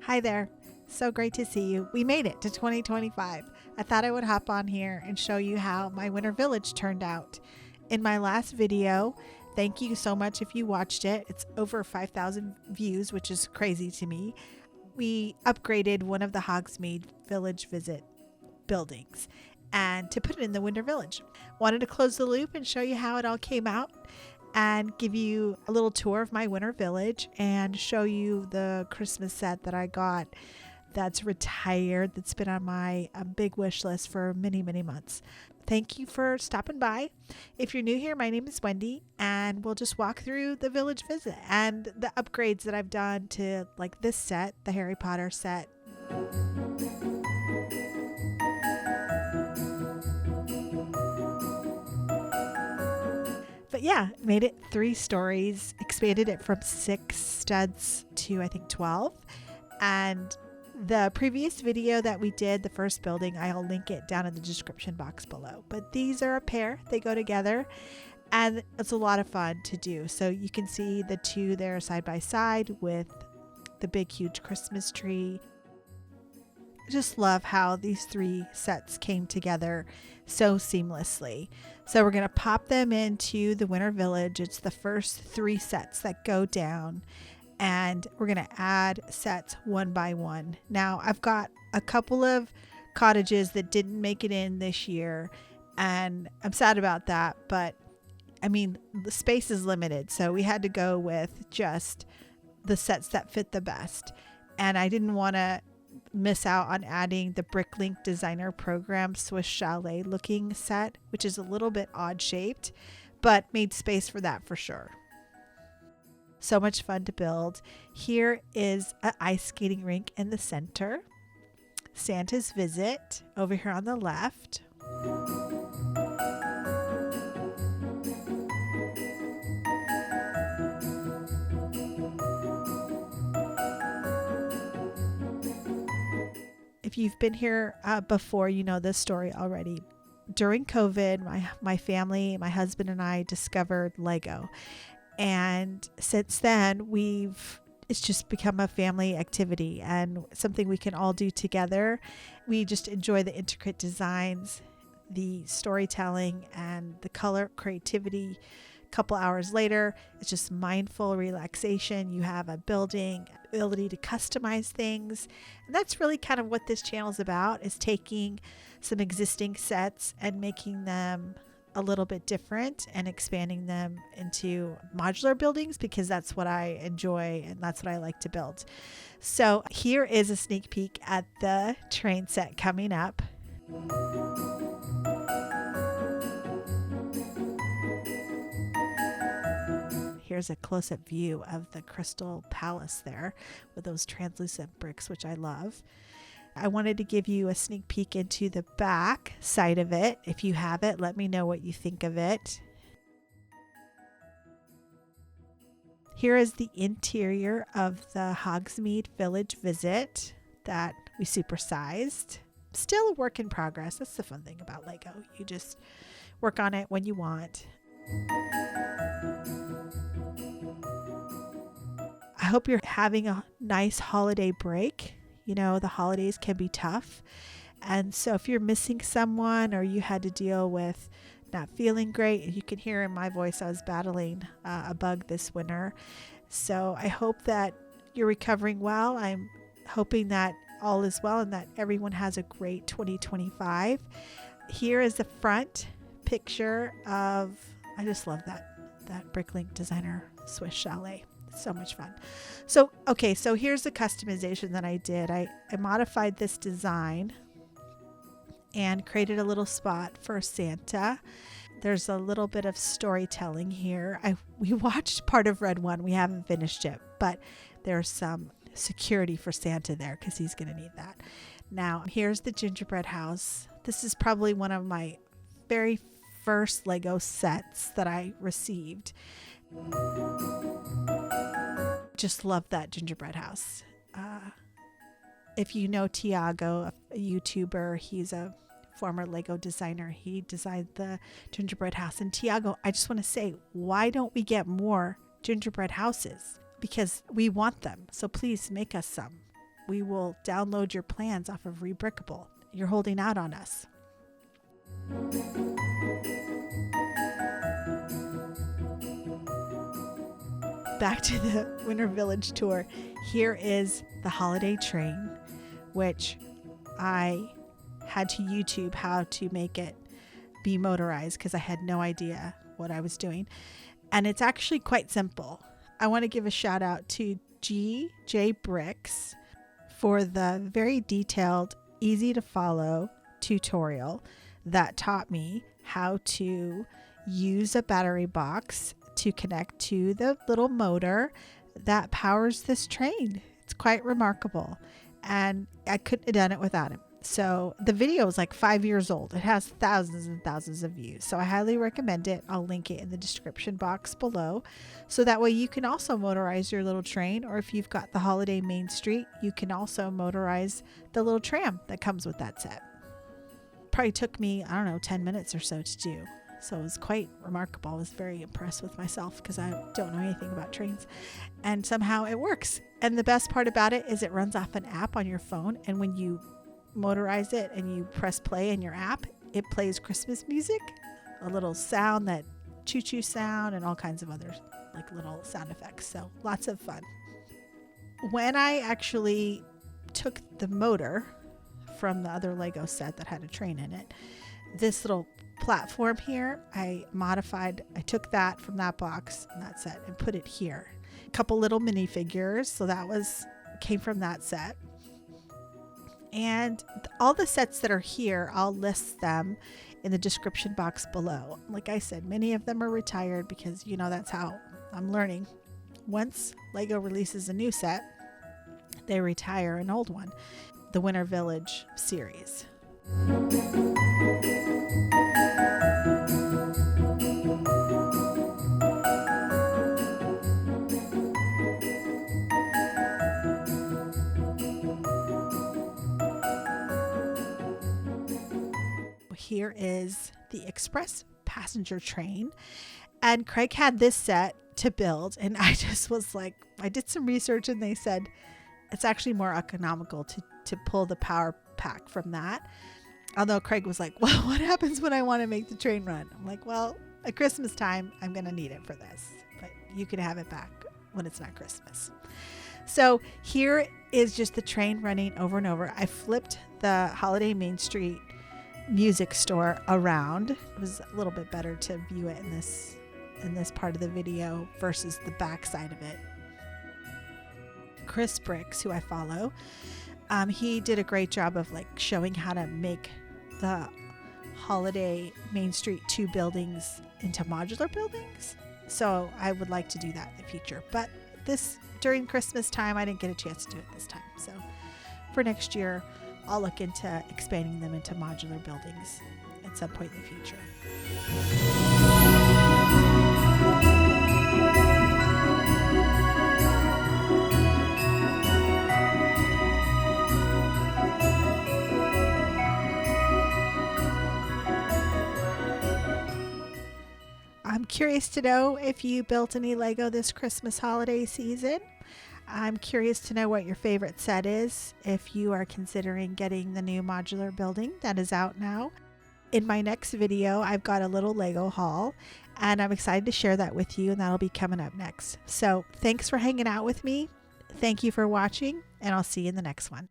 Hi there. So great to see you. We made it to 2025. I thought I would hop on here and show you how my winter village turned out. In my last video, thank you so much if you watched it. It's over 5,000 views, which is crazy to me. We upgraded one of the Hogsmeade Village Visit buildings and to put it in the winter village. Wanted to close the loop and show you how it all came out and give you a little tour of my winter village and show you the Christmas set that I got that's retired, that's been on my big wish list for many, many months. Thank you for stopping by. If you're new here, my name is Wendy, and we'll just walk through the village visit and the upgrades that I've done to like this set, the Harry Potter set. But yeah, made it 3 stories, expanded it from 6 studs to I think 12. And the previous video that we did, the first building, I'll link it down in the description box below. But these are a pair, they go together, and it's a lot of fun to do. So you can see the 2 there side by side with the big, huge Christmas tree. Just love how these 3 sets came together so seamlessly. So we're going to pop them into the winter village. It's the first 3 sets that go down, and we're going to add sets one by one. Now I've got a couple of cottages that didn't make it in this year, and I'm sad about that, but I mean, the space is limited, so we had to go with just the sets that fit the best. And I didn't want to miss out on adding the Bricklink Designer Program Swiss Chalet looking set, which is a little bit odd shaped, but made space for that for sure. So much fun to build. Here is an ice skating rink in the center. Santa's visit over here on the left. If you've been here before, you know this story already. During COVID, my family, my husband and I discovered Lego. And since then, it's just become a family activity and something we can all do together. We just enjoy the intricate designs, the storytelling, and the color creativity. A couple hours later, it's just mindful relaxation. You have a building, ability to customize things. And that's really kind of what this channel is about, is taking some existing sets and making them a little bit different and expanding them into modular buildings, because that's what I enjoy and that's what I like to build. So here is a sneak peek at the train set coming up. Here's a close-up view of the Crystal Palace there with those translucent bricks, which I love. I wanted to give you a sneak peek into the back side of it. If you have it, let me know what you think of it. Here is the interior of the Hogsmeade Village Visit that we supersized. Still a work in progress. That's the fun thing about Lego. You just work on it when you want. I hope you're having a nice holiday break. You know, the holidays can be tough. And so if you're missing someone or you had to deal with not feeling great, you can hear in my voice I was battling a bug this winter. So I hope that you're recovering well. I'm hoping that all is well and that everyone has a great 2025. Here is the front picture of, I just love that Bricklink Designer Swiss Chalet. So much fun. So here's the customization that I did. I modified this design and created a little spot for Santa. There's a little bit of storytelling here. We watched part of Red One. We haven't finished it, but there's some security for Santa there because he's going to need that. Now, here's the gingerbread house. This is probably one of my very first Lego sets that I received. Just love that gingerbread house. If you know Tiago, a YouTuber, he's a former Lego designer. He designed the gingerbread house. And Tiago, I just want to say, why don't we get more gingerbread houses? Because we want them. So please make us some. we will download your plans off of Rebrickable. You're holding out on us. Back to the Winter Village tour. Here is the holiday train, which I had to YouTube how to make it be motorized because I had no idea what I was doing. And it's actually quite simple. I want to give a shout out to GJ Bricks for the very detailed, easy to follow tutorial that taught me how to use a battery box to connect to the little motor that powers this train. It's quite remarkable, and I couldn't have done it without him. So the video is like 5 years old. It has thousands and thousands of views. So I highly recommend it. I'll link it in the description box below. So that way you can also motorize your little train. Or if you've got the Holiday Main Street, you can also motorize the little tram that comes with that set. Probably took me, 10 minutes or so to do. So it was quite remarkable. I was very impressed with myself because I don't know anything about trains. And somehow it works. And the best part about it is it runs off an app on your phone. And when you motorize it and you press play in your app, it plays Christmas music, a little sound, that choo-choo sound, and all kinds of other like little sound effects. So lots of fun. When I actually took the motor from the other Lego set that had a train in it, this little platform here, I took that from that box and that set and put it here. A couple little minifigures, so came from that set. And all the sets that are here, I'll list them in the description box below. Like I said, many of them are retired because, that's how I'm learning. Once Lego releases a new set, they retire an old one. The Winter Village series. Here is the express passenger train, and Craig had this set to build, and I just was like, I did some research and they said it's actually more economical to pull the power pack from that. Although Craig was like, well, what happens when I want to make the train run? I'm like, well, at Christmas time, I'm going to need it for this, but you can have it back when it's not Christmas. So here is just the train running over and over. I flipped the Holiday Main Street music store around. It was a little bit better to view it in this part of the video versus the back side of it. Chris Bricks, who I follow, he did a great job of showing how to make the Holiday Main Street 2 buildings into modular buildings. So I would like to do that in the future, but during Christmas time I didn't get a chance to do it this time. So for next year I'll look into expanding them into modular buildings at some point in the future. I'm curious to know if you built any Lego this Christmas holiday season. I'm curious to know what your favorite set is if you are considering getting the new modular building that is out now. In my next video, I've got a little Lego haul, and I'm excited to share that with you, and that'll be coming up next. So thanks for hanging out with me. Thank you for watching, and I'll see you in the next one.